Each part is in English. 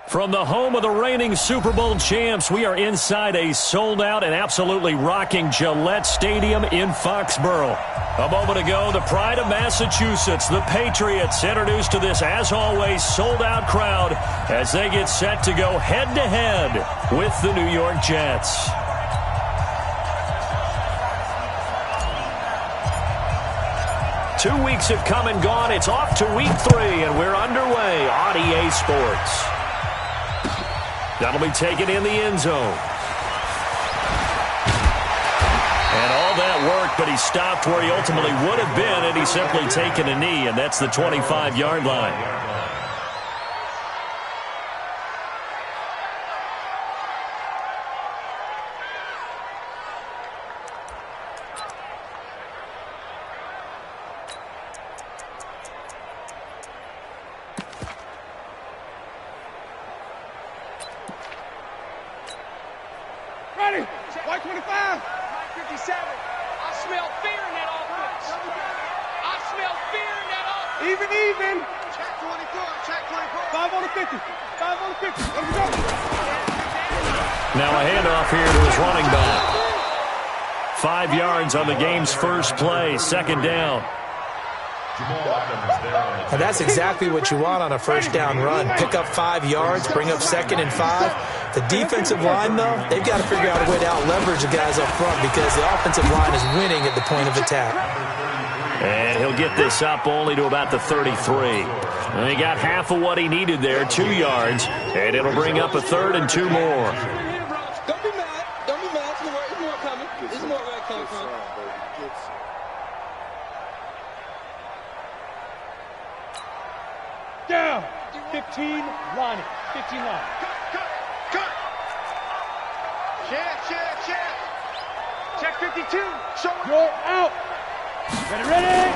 From the home of the reigning Super Bowl champs, we are inside a sold-out and absolutely rocking Gillette Stadium in Foxborough. A moment ago, the pride of Massachusetts, the Patriots, introduced to this, as always, sold-out crowd as they get set to go head-to-head with the New York Jets. Two weeks have come and gone. It's off to week 3, and we're underway on EA Sports. That'll be taken in the end zone. And all that work, but he stopped where he ultimately would have been, and he's simply taken a knee, and that's the 25-yard line. Now a handoff here to his running back. 5 yards on the game's first play, second down. And that's exactly what you want on a first down run. Pick up 5 yards, bring up 2nd and 5. The defensive line, though, they've got to figure out a way to out-leverage the guys up front because the offensive line is winning at the point of attack. And he'll get this up only to about the 33. And he got half of what he needed there, 2 yards, and it'll bring up a 3rd and 2 more. Don't be mad. Don't be mad. There's more coming. There's more where it comes from. Down. 15 line. 15 line. Cut. Check 52. You're out. Ready.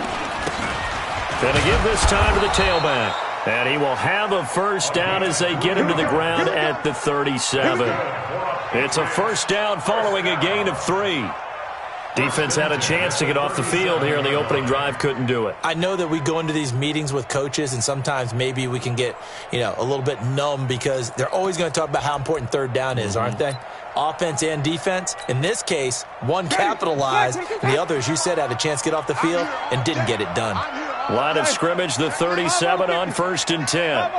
Gonna give this time to the tailback. And he will have a first down as they get him to the ground at the 37. It's a first down following a gain of 3. Defense had a chance to get off the field here in the opening drive, couldn't do it. I know that we go into these meetings with coaches, and sometimes maybe we can get, a little bit numb because they're always going to talk about how important third down is, aren't they? Offense and defense. In this case, one capitalized, and the other, as you said, had a chance to get off the field and didn't get it done. Line of scrimmage, the 37 on 1st and 10.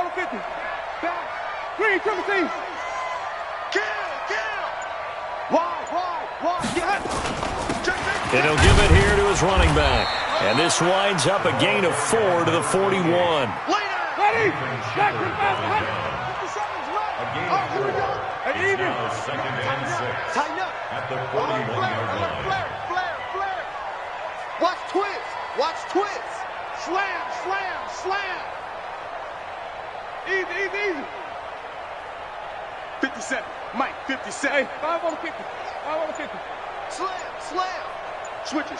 And he'll give it here to his running back. And this winds up a gain of 4 to the 41. Ready? Second and 6. Tighten up. At the 41-yard line. Flare. Watch twist. Slam. Easy. 57. Mike, 57. Hey, 5 on the 50. Slam. Switch it.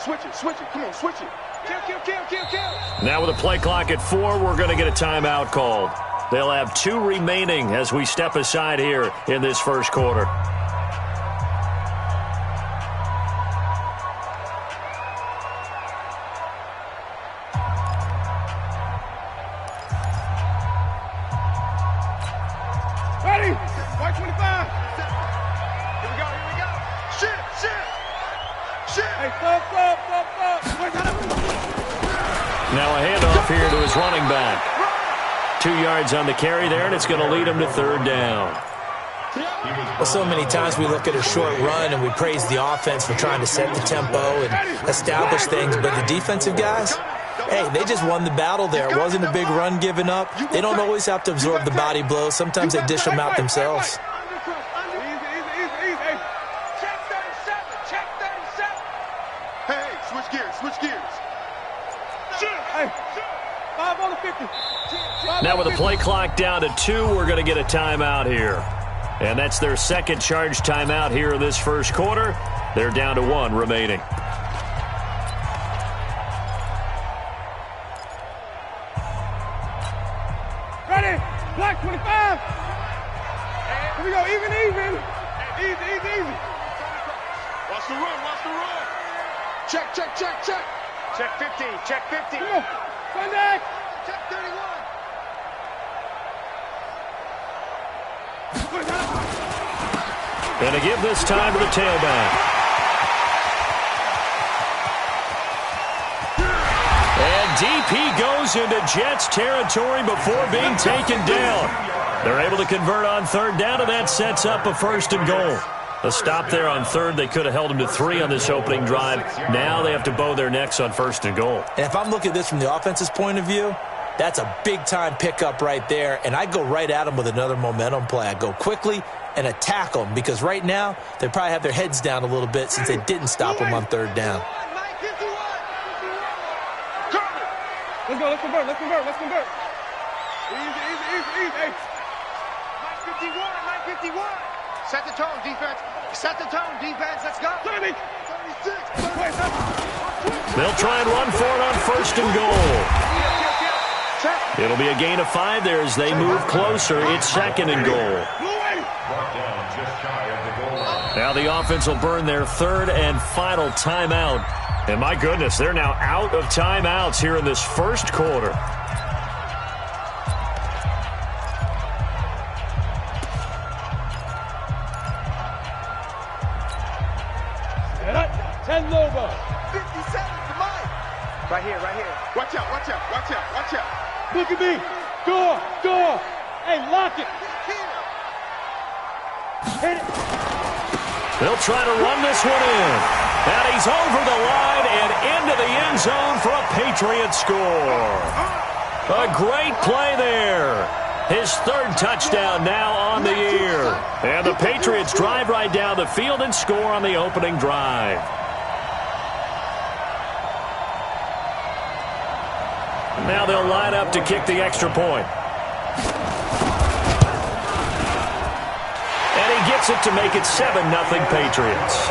Come on, switch it. Kill. Now with a play clock at 4, we're going to get a timeout called. They'll have 2 remaining as we step aside here in this first quarter. Ready? White 25. Here we go. Shit. Hey, stop. Now a handoff here to his running back. 2 yards on the carry there, and it's going to lead him to 3rd down. Well, so many times we look at a short run and we praise the offense for trying to set the tempo and establish things, but the defensive guys, hey, they just won the battle there. It wasn't a big run given up. They don't always have to absorb the body blows. Sometimes they dish them out themselves. Hey, switch gears. Hey, 5 on the 50. Now with the play clock down to 2, we're going to get a timeout here. And that's their second charge timeout here in this first quarter. They're down to 1 remaining. Ready? Black 25. Here we go, even. Easy. Watch the run. Check. Check 15. Come on. Sunday. Check 31. And to give this time to the tailback. And deep he goes into Jets territory before being taken down. They're able to convert on third down, and that sets up a 1st and goal. A stop there on third. They could have held him to 3 on this opening drive. Now they have to bow their necks on 1st and goal. And if I'm looking at this from the offense's point of view, that's a big-time pickup right there, and I go right at them with another momentum play. I go quickly and attack them because right now they probably have their heads down a little bit since they didn't stop them on third down. Let's go, let's convert, let's convert, let's convert. Easy. Hey. 951. Set the tone, defense. Set the tone, defense. Let's go. 30. 36. They'll try and run for it on 1st and goal. It'll be a gain of 5 there as they move closer. It's 2nd and goal. Now the offense will burn their 3rd and final timeout. And my goodness, they're now out of timeouts here in this 1st quarter. Logo. 57 to mine. Right here. Watch out. Look at me. Door. Hey, lock it. Hit it. They'll try to run this one in. And he's over the line and into the end zone for a Patriot score. A great play there. His 3rd touchdown now on the year. And the Patriots drive right down the field and score on the opening drive. Now they'll line up to kick the extra point. And he gets it to make it 7-0 Patriots.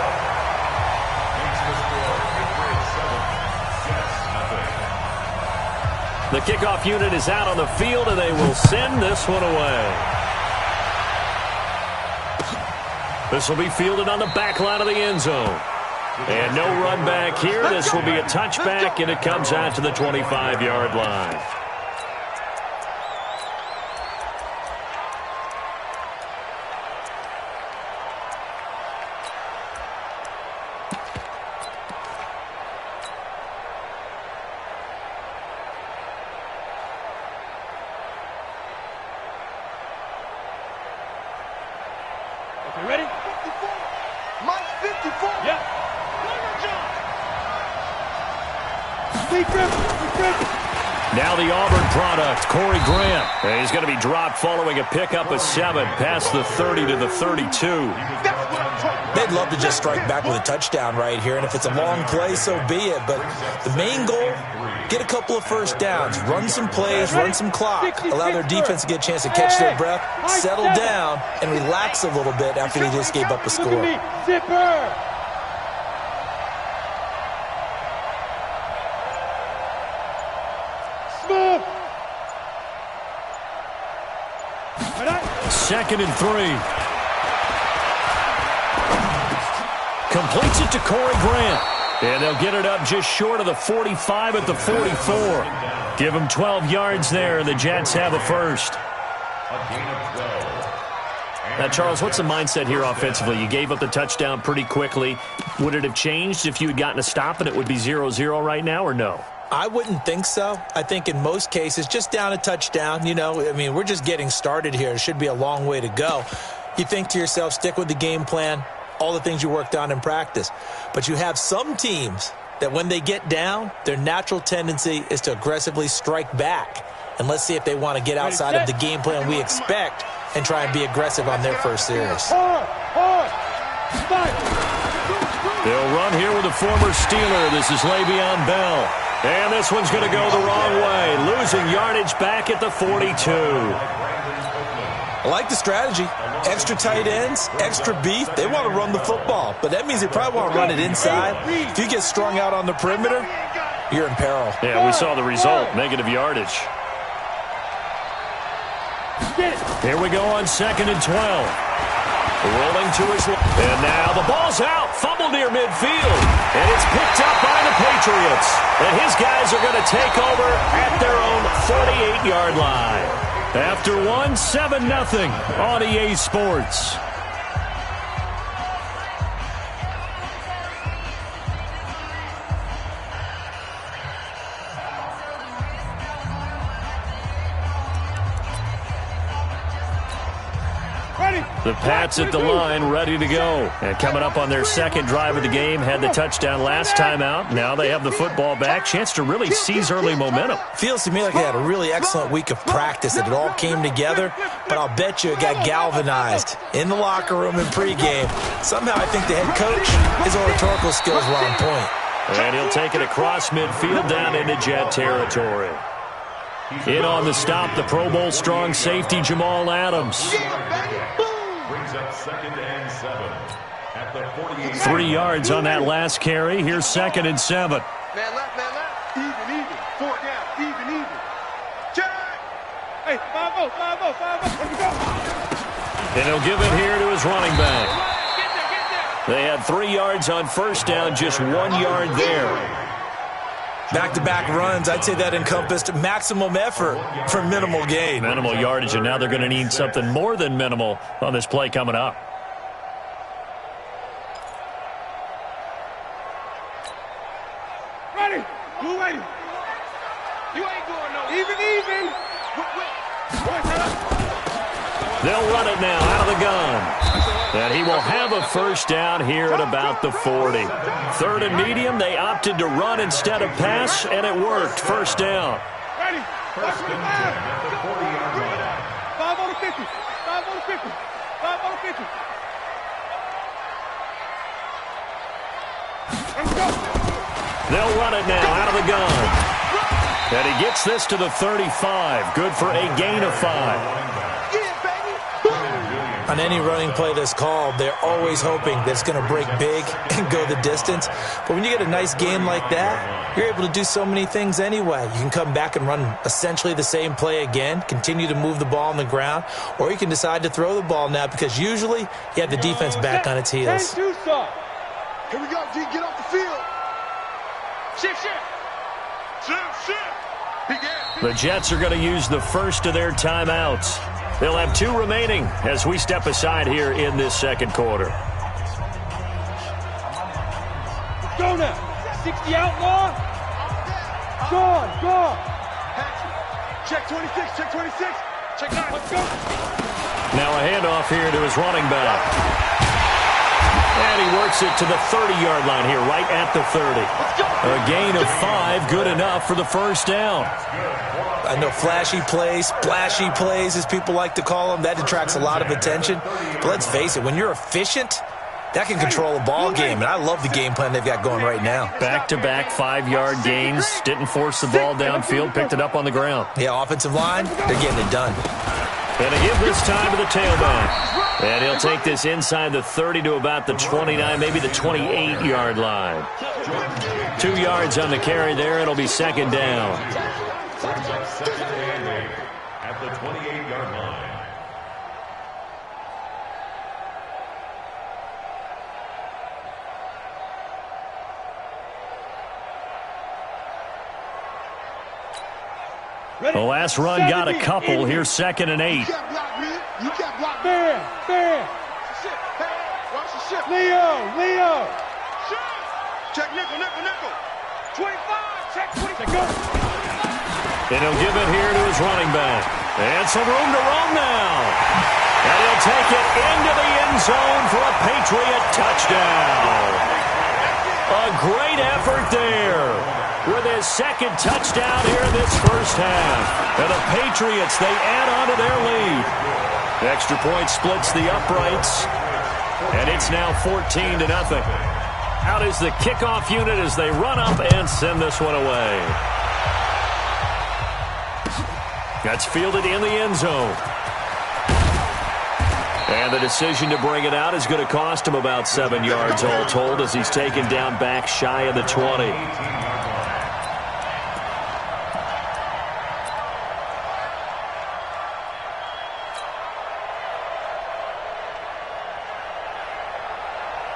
The kickoff unit is out on the field, and they will send this one away. This will be fielded on the back line of the end zone. And no run back here. This will be a touchback, and it comes out to the 25-yard line. Okay, ready? 54. Mike 54. Yeah. Now the Auburn product, Corey Grant. He's going to be dropped following a pickup of 7 past the 30 to the 32. They'd love to just strike back with a touchdown right here, and if it's a long play, so be it. But the main goal, get a couple of 1st downs, run some plays, run some clock, allow their defense to get a chance to catch their breath, settle down, and relax a little bit after they just gave up a score. Zipper. Smooth. 2nd and 3. Completes it to Corey Grant. And they'll get it up just short of the 45 at the 44. Give them 12 yards there, and the Jets have a 1st. Now, Charles, what's the mindset here offensively? You gave up the touchdown pretty quickly. Would it have changed if you had gotten a stop and it would be 0-0 right now, or no? I wouldn't think so. I think in most cases, just down a touchdown, we're just getting started here. It should be a long way to go. You think to yourself, stick with the game plan, all the things you worked on in practice. But you have some teams that when they get down, their natural tendency is to aggressively strike back. And let's see if they want to get outside of the game plan we expect and try and be aggressive on their first series. They'll run here with a former Steeler. This is Le'Veon Bell. And this one's going to go the wrong way, losing yardage back at the 42. I like the strategy. Extra tight ends, extra beef. They want to run the football, but that means they probably want to run it inside. If you get strung out on the perimeter, you're in peril. Yeah, we saw the result, negative yardage. Here we go on 2nd and 12. Rolling to his left. And now the ball's out. Fumble near midfield. And it's picked up by the Patriots. And his guys are going to take over at their own 48-yard line. After one, 7-0 on EA Sports. The Pats at the line, ready to go. And coming up on their second drive of the game, had the touchdown last time out. Now they have the football back. Chance to really seize early momentum. Feels to me like they had a really excellent week of practice. It all came together, but I'll bet you it got galvanized in the locker room in pregame. Somehow I think the head coach, his oratorical skills were on point. And he'll take it across midfield down into Jet territory. In on the stop, the Pro Bowl strong safety Jamal Adams. Brings up 2nd and 7 at the 48. 3 yards on that last carry. Here's 2nd and 7. Man left, man left. Even. 4 down, even. Check. Hey, 5-0, 5-0, 5-0. Let's go. And he'll give it here to his running back. Get there. They had 3 yards on first down, just 1 yard there. Back-to-back runs, I'd say that encompassed maximum effort for minimal gain. Minimal yardage, and now they're going to need something more than minimal on this play coming up. Ready. Who ready? You ain't going no. Even. They'll run it now out of the gun. And he will have a first down here at about the 40. 3rd and medium, they opted to run instead of pass, and it worked. First down. Ready. First and 10 at the 40-yard line. 5 on the 50. 5 on the 50. 5 on the 50. Let's go. They'll run it now out of the gun. And he gets this to the 35. Good for a gain of 5. On any running play that's called, they're always hoping that it's going to break big and go the distance. But when you get a nice game like that, you're able to do so many things anyway. You can come back and run essentially the same play again, continue to move the ball on the ground, or you can decide to throw the ball now because usually you have the defense back on its heels. Here we go, D. Get off the field. Shift. The Jets are going to use the first of their timeouts. They'll have 2 remaining as we step aside here in this second quarter. Go now. 60 outlaw. Gone. Check 26. Check 9. Let's go. Now a handoff here to his running back. And he works it to the 30-yard line here, right at the 30. A gain of 5, good enough for the first down. I know flashy plays, splashy plays, as people like to call them, that detracts a lot of attention. But let's face it, when you're efficient, that can control a ball game. And I love the game plan they've got going right now. Back-to-back 5-yard gains. Didn't force the ball downfield, picked it up on the ground. Yeah, offensive line, they're getting it done. And they give this time to the tailback. And he'll take this inside the 30 to about the 29, maybe the 28-yard line. 2 yards on the carry there. It'll be second down. Brings up 2nd and 8 at the 28-yard line. The last run got a couple. Here's 2nd and 8. You can't block. Fair. Watch the ship. Leo. Check nickel. 25. Check 26. Go. And he'll give it here to his running back. And some room to run now. And he'll take it into the end zone for a Patriot touchdown. A great effort there with his second touchdown here in this first half. And the Patriots, they add on to their lead. The extra point splits the uprights. And it's now 14-0. Out is the kickoff unit as they run up and send this one away. That's fielded in the end zone. And the decision to bring it out is going to cost him about 7 yards all told as he's taken down back shy of the 20.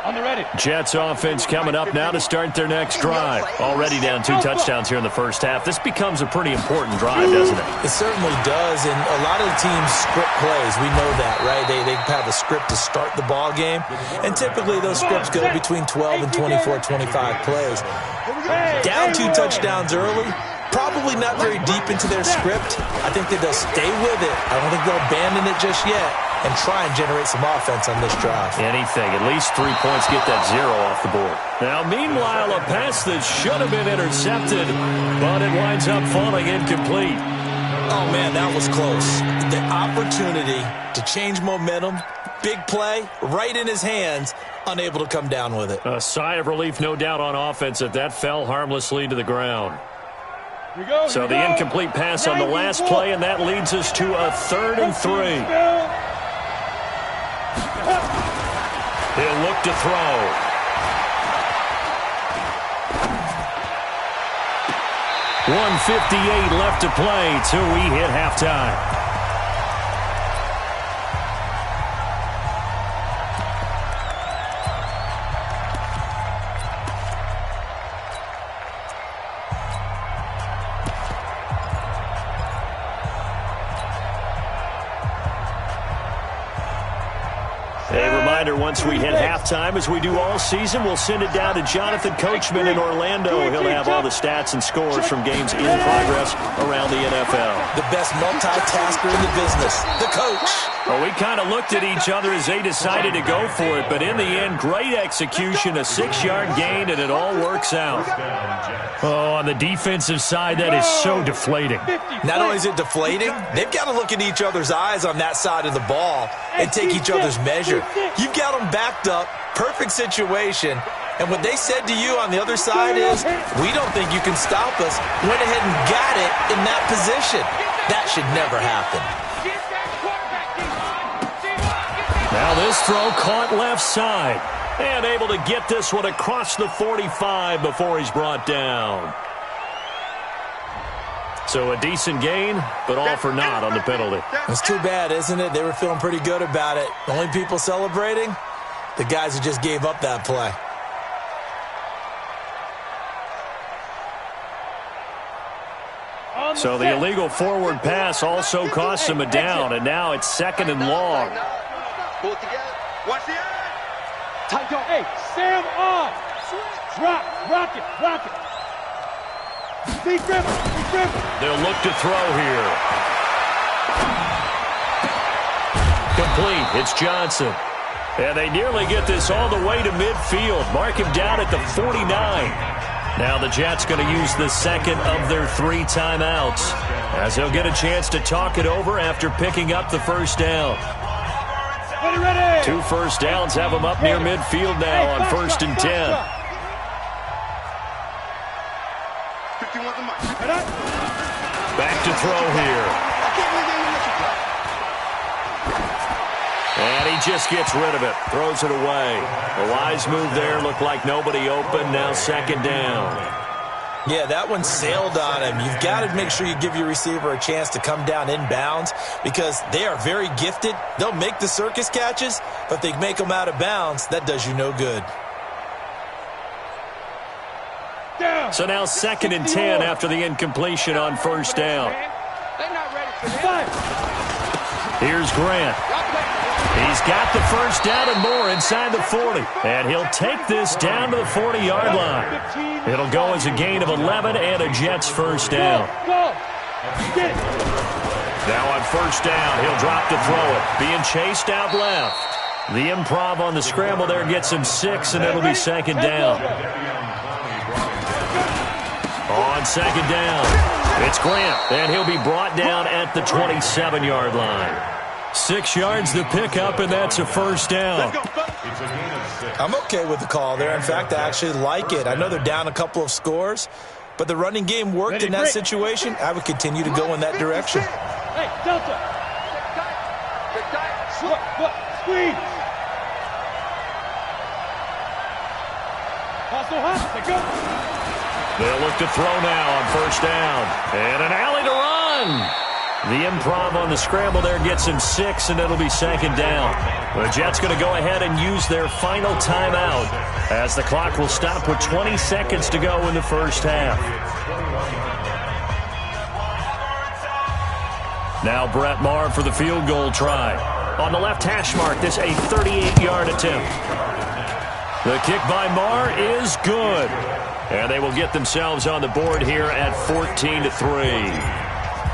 On the ready. Jets offense coming up now to start their next drive. Already down 2 touchdowns here in the first half. This becomes a pretty important drive, doesn't it? It certainly does, and a lot of the teams script plays. We know that, right? They have a script to start the ball game, and typically those scripts go between 12 and 24, 25 plays. Down 2 touchdowns early, probably not very deep into their script. I think that they'll stay with it. I don't think they'll abandon it just yet and try and generate some offense on this drive. Anything. At least 3 points, get that 0 off the board. Now, meanwhile, a pass that should have been intercepted, but it winds up falling incomplete. Oh, man, that was close. The opportunity to change momentum, big play, right in his hands, unable to come down with it. A sigh of relief, no doubt, on offense that fell harmlessly to the ground. So the incomplete pass on the last play, and that leads us to a 3rd and 3. He'll look to throw. .158 left to play till we hit halftime. Once we hit halftime, as we do all season, we'll send it down to Jonathan Coachman in Orlando. He'll have all the stats and scores from games in progress around the NFL. The best multitasker in the business, the coach. Well, we kind of looked at each other as they decided to go for it, but in the end, great execution, a 6-yard gain, and it all works out. Oh, on the defensive side, that is so deflating. Not only is it deflating, they've got to look at each other's eyes on that side of the ball and take each other's measure. You've got them backed up, perfect situation, and what they said to you on the other side is, we don't think you can stop us. Went ahead and got it in that position. That should never happen. Now this throw caught left side. And able to get this one across the 45 before he's brought down. So a decent gain, but all for naught on the penalty. It's too bad, isn't it? They were feeling pretty good about it. The only people celebrating, the guys who just gave up that play. So the illegal forward pass also costs him a down, and now it's 2nd and long. Pull it together. Watch the end. Tight go. Hey, Sam on. Rock it. Big dribble. They'll look to throw here. Complete. It's Johnson. And they nearly get this all the way to midfield. Mark him down at the 49. Now the Jets going to use the 2nd of their 3 timeouts, as they'll get a chance to talk it over after picking up the first down. 2 first downs have them up near midfield now on 1st and 10. Back to throw here. And he just gets rid of it. Throws it away. A wise move there. Looked like nobody open. Now 2nd down. Yeah, that one sailed on him. You've got to make sure you give your receiver a chance to come down inbounds because they are very gifted. They'll make the circus catches, but they make them out of bounds. That does you no good. So now 2nd and 10 after the incompletion on 1st down. Here's Grant. He's got the first down and more inside the 40. And he'll take this down to the 40-yard line. It'll go as a gain of 11 and a Jets first down. Now on 1st down, he'll drop to throw it. Being chased out left. The improv on the scramble there gets him 6, and it'll be 2nd down. On 2nd down, it's Grant, and he'll be brought down at the 27-yard line. 6 yards to pick up, and that's a first down. I'm okay with the call there. In fact, I actually like it. I know they're down a couple of scores, but the running game worked in that situation. I would continue to go in that direction. Hey, Delta. Squeeze. Also hot. They go. They'll look to throw now on 1st down. And an alley to run. The improv on the scramble there gets him 6, and it'll be second down. The Jets going to go ahead and use their final timeout as the clock will stop with 20 seconds to go in the first half. Now Brett Maher for the field goal try. On the left hash mark, this a 38-yard attempt. The kick by Maher is good. And they will get themselves on the board here at 14-3.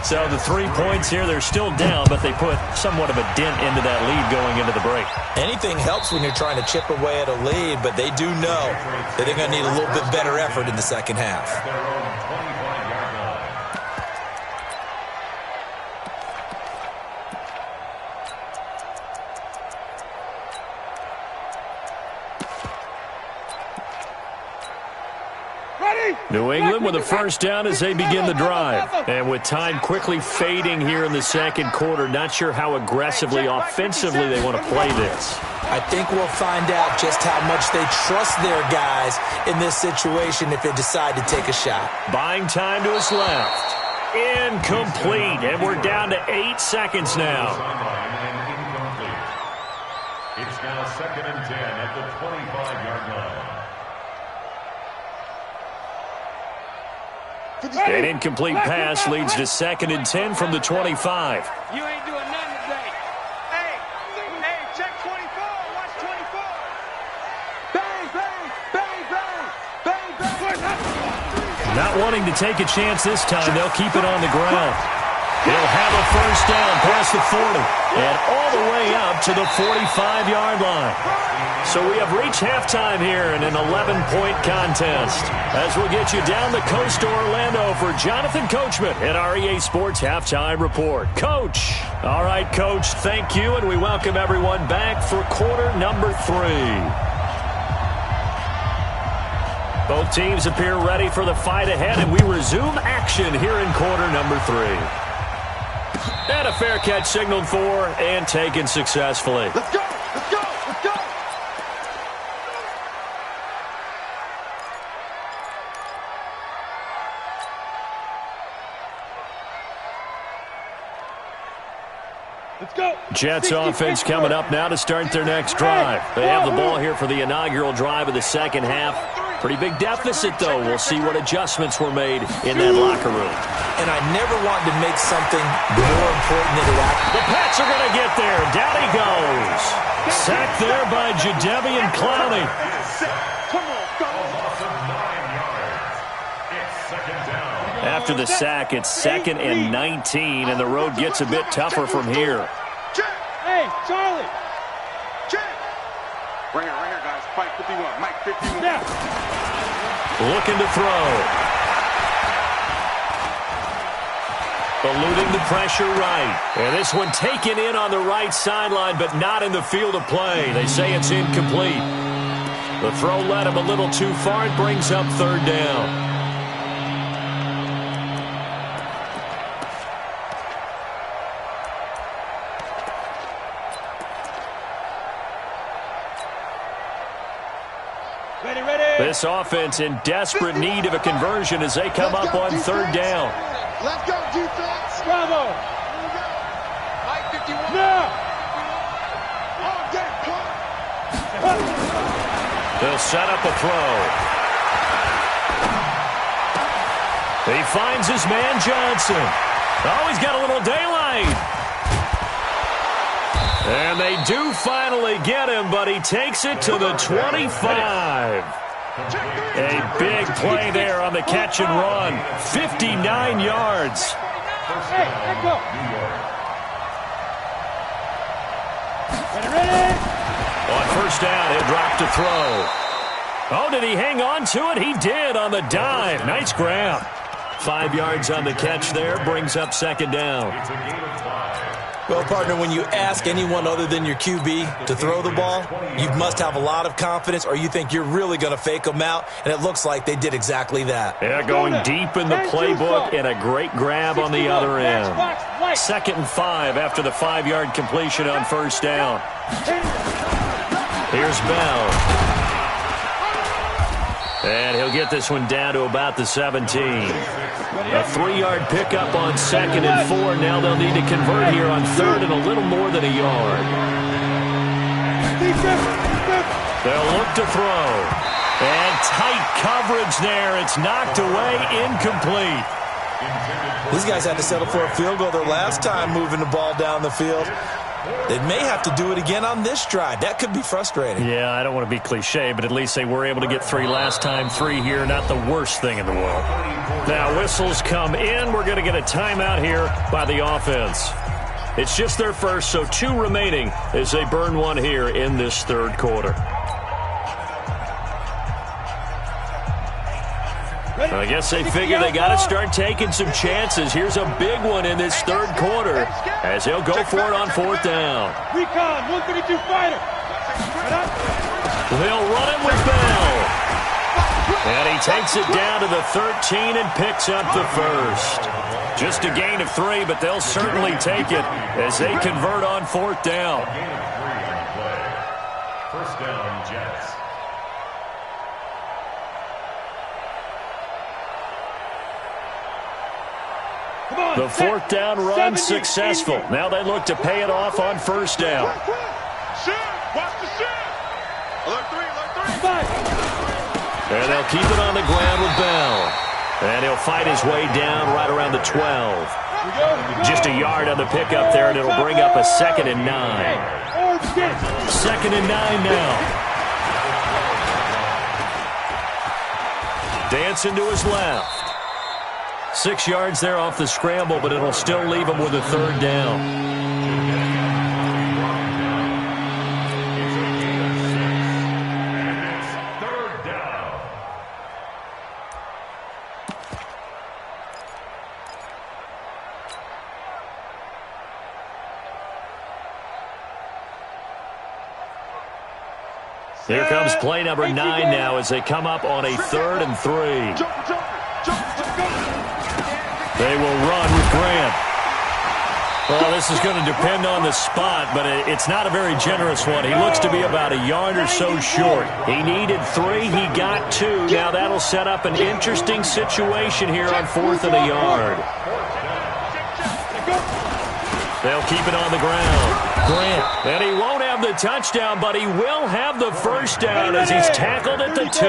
So the 3 points here, they're still down, but they put somewhat of a dent into that lead going into the break. Anything helps when you're trying to chip away at a lead, but they do know that they're going to need a little bit better effort in the second half. New England with a first down as they begin the drive. And with time quickly fading here in the second quarter, not sure how aggressively, offensively they want to play this. I think we'll find out just how much they trust their guys in this situation if they decide to take a shot. Buying time to his left. Incomplete. And we're down to 8 seconds now. It's now 2nd and 10 at the 25-yard line. An incomplete pass leads to 2nd and 10 from the 25. You ain't doing nothing today. Hey, check 24. Watch 24. Bang, bang, bang, bang, bang, bang. Not wanting to take a chance this time, they'll keep it on the ground. They'll have a first down past the 40 and all the way up to the 45-yard line. So we have reached halftime here in an 11-point contest. As we'll get you down the coast to Orlando for Jonathan Coachman at our EA Sports Halftime Report. Coach. All right, Coach, thank you, and we welcome everyone back for quarter number 3. Both teams appear ready for the fight ahead, and we resume action here in quarter number 3. And a fair catch signaled for and taken successfully. Let's go, let's go, let's go. Let's go. Jets offense coming up now to start their next drive. They have the ball here for the inaugural drive of the second half. Pretty big deficit, though. We'll see what adjustments were made in that locker room. And I never want to make something more important than it actually. The Pats are going to get there. Down he goes. Sacked there by Jadeveon Clowney. After the sack, it's 2nd and 19, and the road gets a bit tougher from here. Hey, Charlie. Right here, guys. Fight 51. Mike 51. Yeah. Looking to throw. Eluding the pressure right. And this one taken in on the right sideline, but not in the field of play. They say it's incomplete. The throw led him a little too far. It brings up 3rd down. This offense in desperate need of a conversion as they come up on 3rd down. Let's go, defense. Bravo. Mike 51. Now. Oh, get it. They'll set up a throw. He finds his man Johnson. Oh, he's got a little daylight. And they do finally get him, but he takes it to the 25. A big play there on the catch and run. 59 yards. Hey, let's go. Ready? On first down, he'll drop to throw. Oh, did he hang on to it? He did on the dive. Nice grab. 5 yards on the catch there. Brings up 2nd down. Well, partner, when you ask anyone other than your QB to throw the ball, you must have a lot of confidence or you think you're really going to fake them out, and it looks like they did exactly that. Yeah, going deep in the playbook and a great grab on the other end. 2nd and 5 after the 5-yard completion on first down. Here's Bell. And he'll get this one down to about the 17. A 3-yard pickup on 2nd and 4. Now they'll need to convert here on 3rd and a little more than a yard. They'll look to throw. And tight coverage there. It's knocked away, incomplete. These guys had to settle for a field goal their last time moving the ball down the field. They may have to do it again on this drive. That could be frustrating. Yeah, I don't want to be cliche, but at least they were able to get 3 last time. 3 here, not the worst thing in the world. Now, whistles come in. We're going to get a timeout here by the offense. It's just their first, so 2 remaining as they burn one here in this 3rd quarter. I guess they figure they got to start taking some chances. Here's a big one in this 3rd quarter as they'll go for it on 4th down. Recon, 132 fighter. They'll run it with Bell. And he takes it down to the 13 and picks up the first. Just a gain of 3, but they'll certainly take it as they convert on 4th down. First down, Jets. The 4th down run successful. Now they look to pay it off on 1st down. Watch the shit. Alert 3. And they'll keep it on the ground with Bell. And he'll fight his way down right around the 12. Just a yard on the pickup there, and it'll bring up a 2nd and 9. 2nd and 9 now. Dancing to his left. 6 yards there off the scramble, but it'll still leave him with a 3rd down. Third down. Here comes play number 9 now as they come up on a 3rd and 3. They will run with Grant. Well, this is going to depend on the spot, but it's not a very generous one. He looks to be about a yard or so short. He needed 3. He got 2. Now that'll set up an interesting situation here on 4th and a yard. They'll keep it on the ground. Grant. And he won't have the touchdown, but he will have the first down as he's tackled at the 2.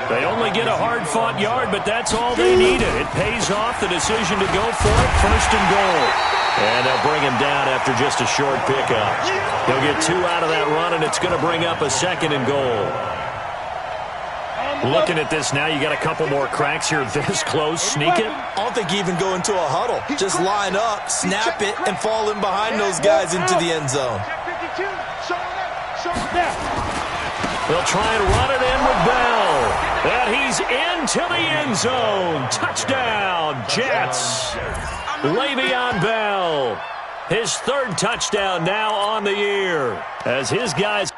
They only get a hard-fought yard, but that's all they needed. It pays off the decision to go for it, 1st and goal. And they'll bring him down after just a short pickup. He'll get 2 out of that run, and it's going to bring up a 2nd and goal. Looking at this now, you got a couple more cracks here this close. Sneak it. I don't think you even go into a huddle. Just line up, snap it, and fall in behind those guys into the end zone. They'll try and run it in with Bell. And he's into the end zone. Touchdown, Jets. Le'Veon Bell. His 3rd touchdown now on the year as his guys...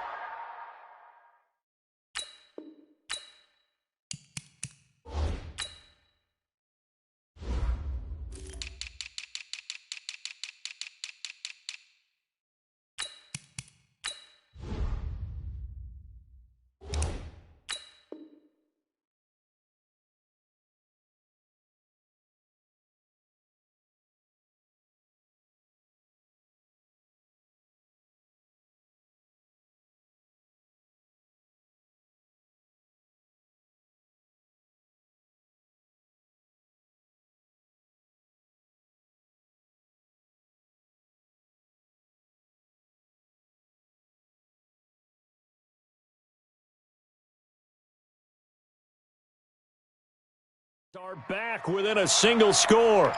are back within a single score.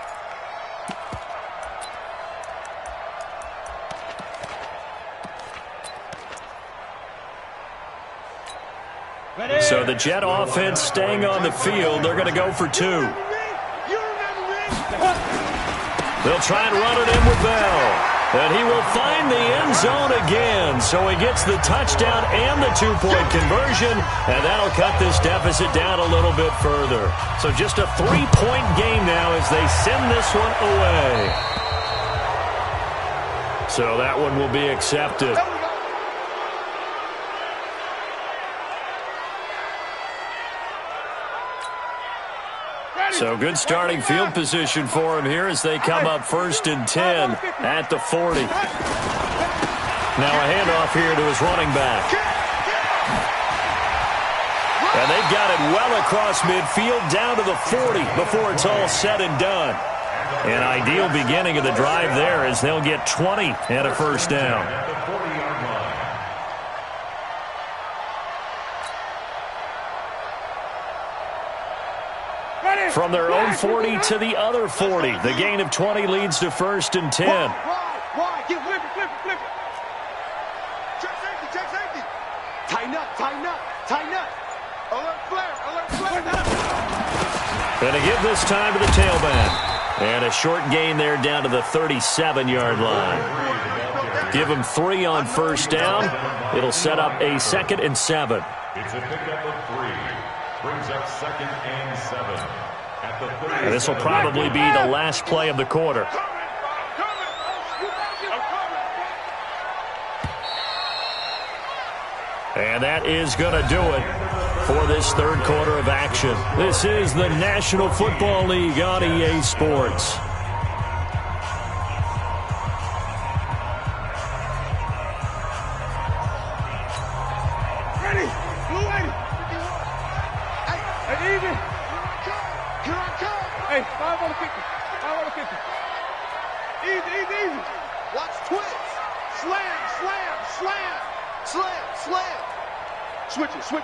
So the Jet offense staying on the field. They're going to go for 2. They'll try and run it in with Bell. And he will find the end zone again. So he gets the touchdown and the 2-point conversion. And that'll cut this deficit down a little bit further. So just a 3-point game now as they send this one away. So that one will be accepted. So good starting field position for him here as they come up 1st and 10 at the 40. Now a handoff here to his running back. And they've got it well across midfield down to the 40 before it's all said and done. An ideal beginning of the drive there as they'll get 20 and a 1st down. From their own 40 to the other 40. The gain of 20 leads to 1st and 10. Wide. Get flip it. Check safety. Tighten up. Alert flare. Going to give this time to the tailback. And a short gain there down to the 37-yard line. Give them 3 on 1st down. It'll set up a 2nd and 7. It's a pickup of 3. Brings up 2nd and 7. And this will probably be the last play of the quarter. And that is going to do it for this 3rd quarter of action. This is the National Football League on EA Sports. Ready. Blue 80. Hey, easy. Here I come. Hey, 5 on the 50. Easy. Watch twist. Slam. Switch it. Wait.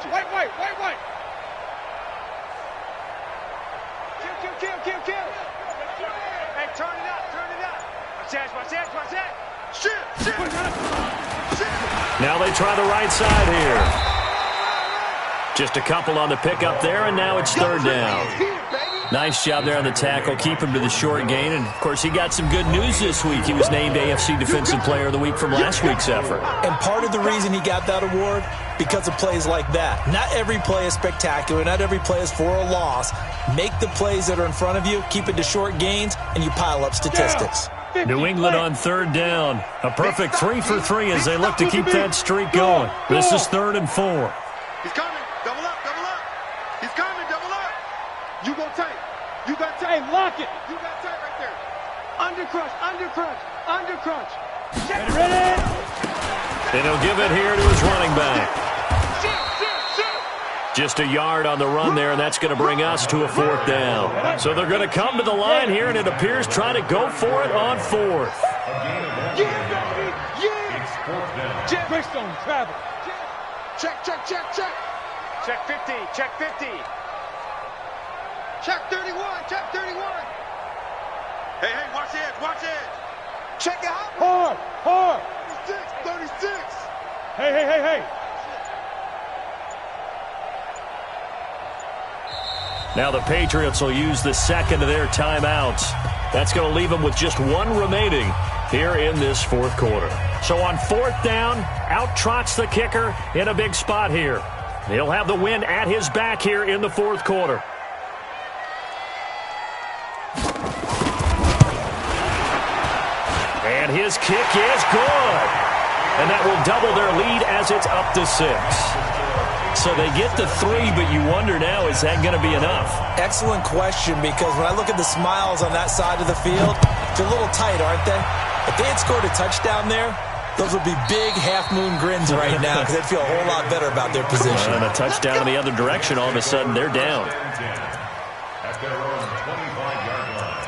Kill. Hey, turn it up. Watch that. Shit. Now they try the right side here. Just a couple on the pickup there, and now it's 3rd down. Nice job there on the tackle. Keep him to the short gain. And, of course, he got some good news this week. He was named AFC Defensive Player of the Week from last week's effort. And part of the reason he got that award, because of plays like that. Not every play is spectacular. Not every play is for a loss. Make the plays that are in front of you, keep it to short gains, and you pile up statistics. New England on 3rd down. A perfect 3 for 3 as they look to keep that streak going. This is 3rd and 4. He's coming. Double up. He's coming. Double up. You go tight. You got tight. Lock it. You got tight right there. Under crunch. Ready. And he'll give it here to his running back. Just a yard on the run there, and that's going to bring us to a 4th down. So they're going to come to the line here, and it appears try to go for it on 4th. Jet Greystone travel. Check. Check 50. Check 31. Hey, watch edge. Check out. Hard. 36. Hey. Now the Patriots will use the 2nd of their timeouts. That's going to leave them with just 1 remaining here in this 4th quarter. So on 4th down, out trots the kicker in a big spot here. He'll have the win at his back here in the 4th quarter. And his kick is good. And that will double their lead as it's up to 6. So they get the 3, but you wonder now, is that going to be enough? Excellent question, because when I look at the smiles on that side of the field, they're a little tight, aren't they? If they had scored a touchdown there, those would be big half-moon grins right now because they'd feel a whole lot better about their position. And a touchdown in the other direction, all of a sudden they're down. At their own 25-yard line.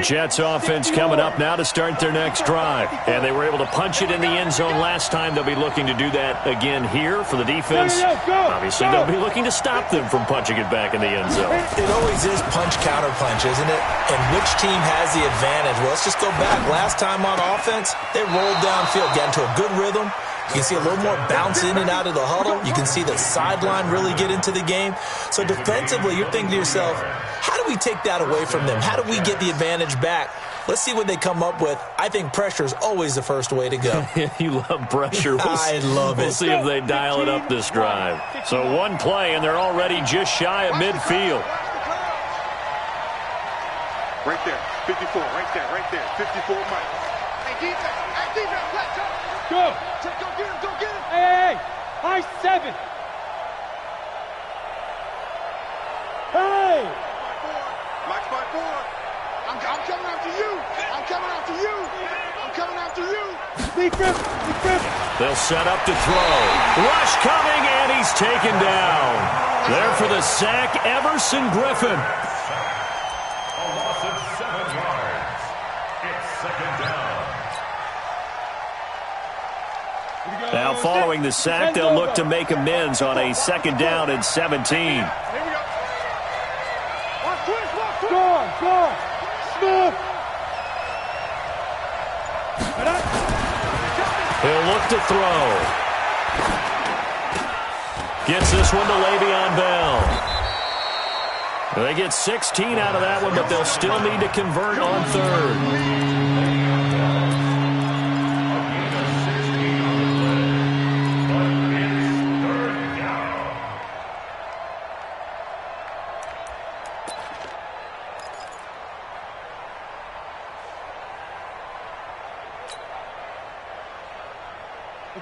Jets offense coming up now to start their next drive. And they were able to punch it in the end zone last time. They'll be looking to do that again here for the defense. Obviously, they'll be looking to stop them from punching it back in the end zone. It always is punch-counter-punch, isn't it? And which team has the advantage? Well, let's just go back. Last time on offense, they rolled downfield, got into a good rhythm. You can see a little more bounce in and out of the huddle. You can see the sideline really get into the game. So defensively, you're thinking to yourself, how do we take that away from them? How do we get the advantage back? Let's see what they come up with. I think pressure is always the first way to go. You love pressure. I love it. We'll see if they dial it up this drive. So one play, and they're already just shy of midfield. Right there, 54, right there, 54 Mike. Hey, defense, let's go. Go get him, go get him. Hey, high 7. Hey. Mike's by 4. I'm coming after you. I'm coming after you. I'm coming after you. Big grip. They'll set up to throw. Rush coming, and he's taken down. There for the sack, Everson Griffin. Now, following the sack, they'll look to make amends on a 2nd down and 17. Here we go. Go. Smooth. He'll look to throw. Gets this one to Le'Veon Bell. They get 16 out of that one, but they'll still need to convert on 3rd.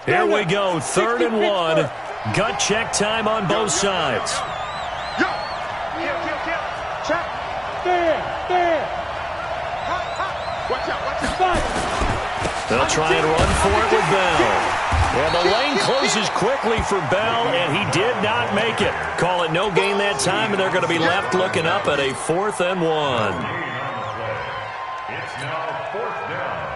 Here we go, 3rd and 1. Gut check time on both sides. Check. There. Watch out. They'll try and run for it with Bell. Well, the lane closes quickly for Bell, and he did not make it. Call it no gain that time, and they're going to be left looking up at a 4th and 1. It's now 4th down.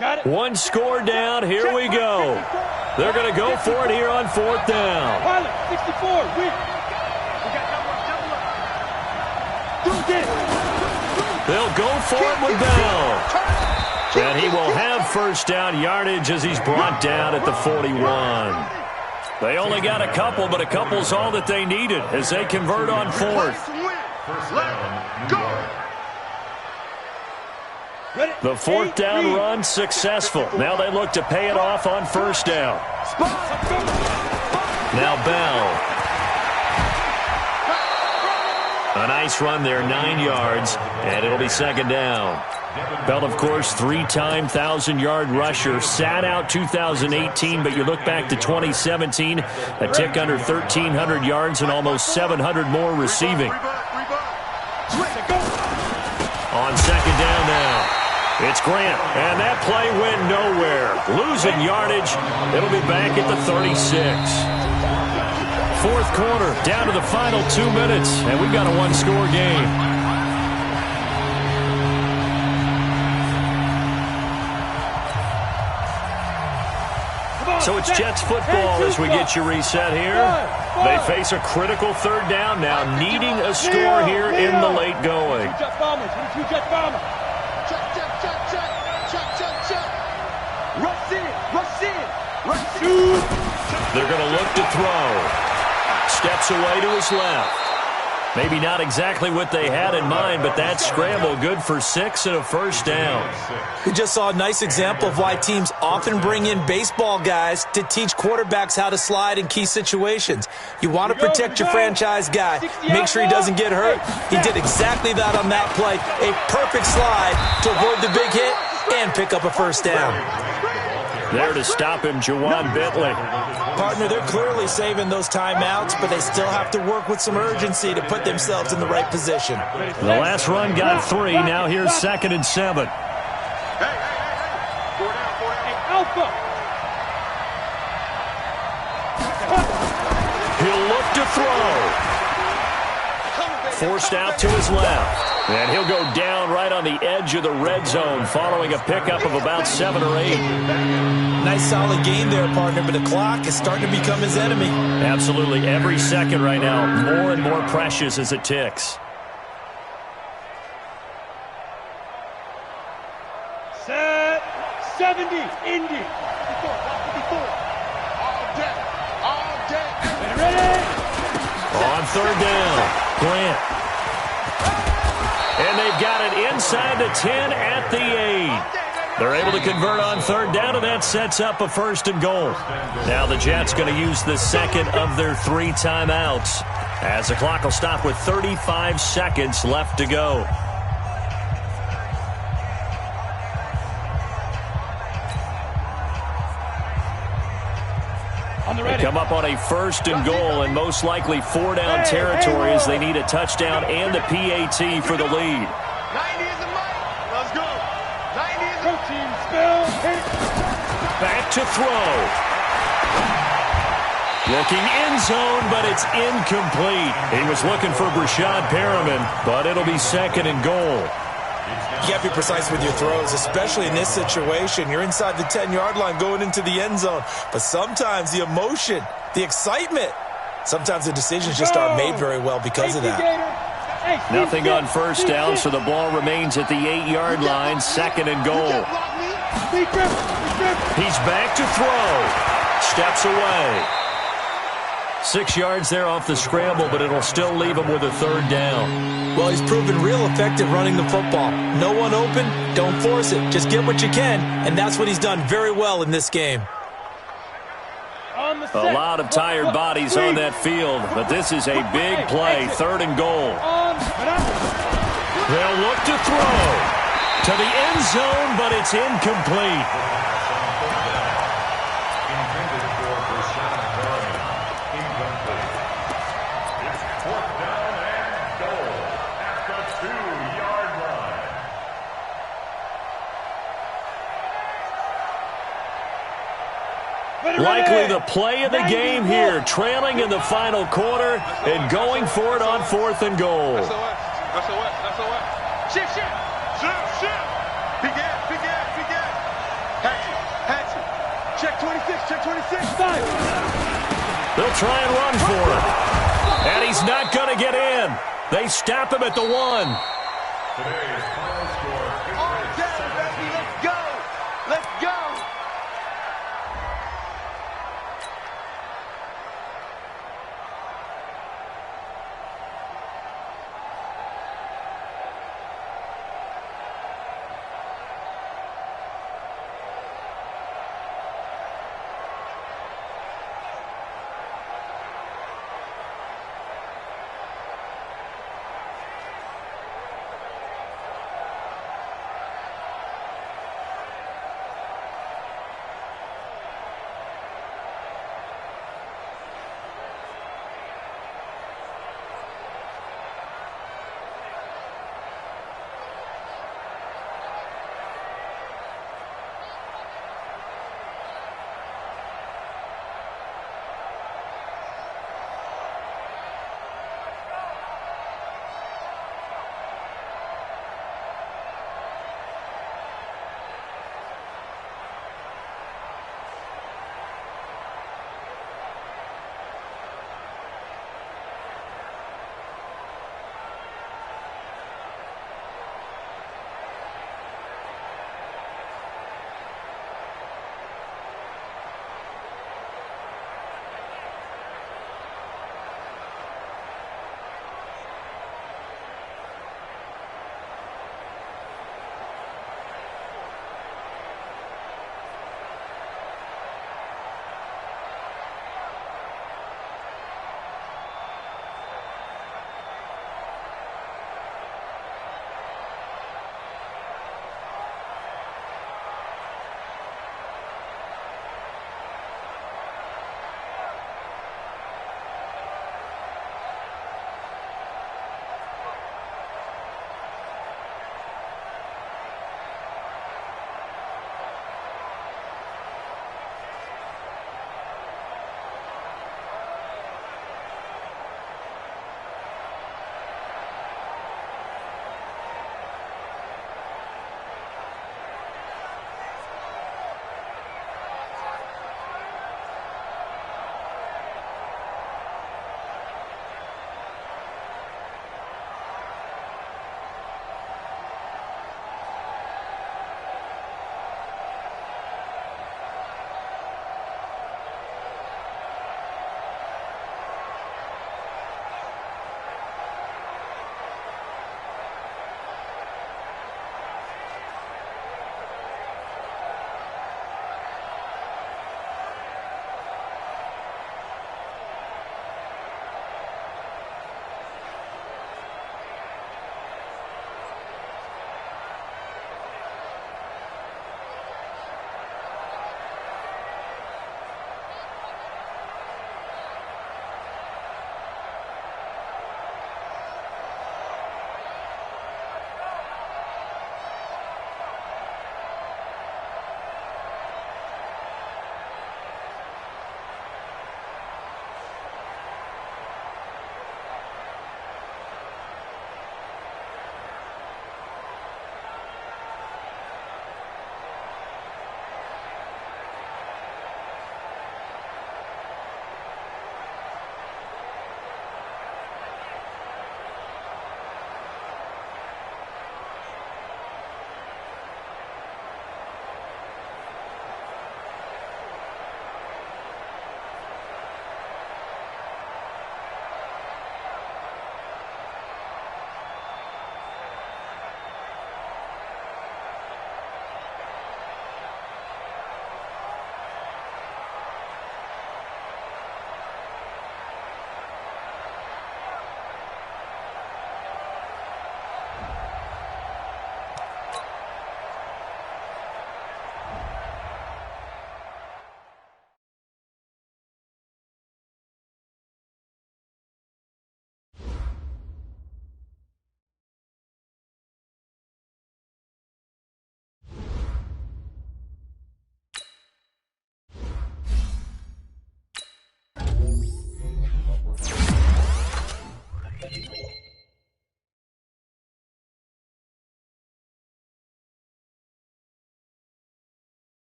Got it. One score down. Here we go. They're going to go for it here on 4th down. Pilot, 64, win. Get it. They'll go for it with Bell. And he will have 1st down yardage as he's brought down at the 41. They only got a couple, but a couple's all that they needed as they convert on 4th. First down, New York. The 4th down run successful. Now they look to pay it off on 1st down. Now Bell. A nice run there, 9 yards, and it'll be 2nd down. Bell, of course, 3-time 1,000-yard rusher. Sat out 2018, but you look back to 2017, a tick under 1,300 yards and almost 700 more receiving. On 2nd down now. It's Grant, and that play went nowhere. Losing yardage. It'll be back at the 36. 4th quarter, down to the final 2 minutes, and we've got a 1-score game. So it's Jets football as we get you reset here. They face a critical 3rd down now, needing a score here in the late going. They're going to look to throw. Steps away to his left. Maybe not exactly what they had in mind, but that scramble good for 6 and a 1st down. We just saw a nice example of why teams often bring in baseball guys to teach quarterbacks how to slide in key situations. You want to protect your franchise guy. Make sure he doesn't get hurt. He did exactly that on that play. A perfect slide to avoid the big hit and pick up a 1st down. There to stop him, Juwan Bentley. Partner, they're clearly saving those timeouts, but they still have to work with some urgency to put themselves in the right position. The last run got 3. Now here's 2nd and 7. Hey. Alpha. He'll look to throw. Forced out to his left. And he'll go down right on the edge of the red zone following a pickup of about 7 or 8. Nice solid game there, partner, but the clock is starting to become his enemy. Absolutely. Every second right now, more and more precious as it ticks. Set. 70. Indy. 54. 54. All day. Ready? On third down, Grant. And they've got it inside the 10 at the 8. They're able to convert on third down, and that sets up a first and goal. Now the Jets going to use the second of their 3 timeouts, as the clock will stop with 35 seconds left to go. They come up on a first and goal, and most likely 4-down territory as they need a touchdown and a PAT for the lead. 90 is the mic. Let's go. 90 is the team spell. Back to throw. Looking end zone, but it's incomplete. He was looking for Brashad Perriman, but it'll be second and goal. You got to be precise with your throws, especially in this situation. You're inside the 10-yard line going into the end zone. But sometimes the emotion, the excitement, sometimes the decisions just aren't made very well because of that. Nothing on first down, so the ball remains at the 8-yard line, second and goal. He's back to throw. Steps away. 6 yards there off the scramble, but it'll still leave him with a third down. Well, he's proven real effective running the football. No one open, don't force it. Just get what you can, and that's what he's done very well in this game. A lot of tired bodies on that field, but this is a big play, third and goal. They'll look to throw to the end zone, but it's incomplete. Intended for Brashad Perriman. Incomplete. It's 4th down and goal at the 2-yard line. Likely the play of the game here, trailing in the final quarter and going for it on 4th and goal. That's a what? Shift. Big gas. Hatchet. Check 26. Five. They'll try and run for it. And he's not going to get in. They stop him at the 1. Today's final score,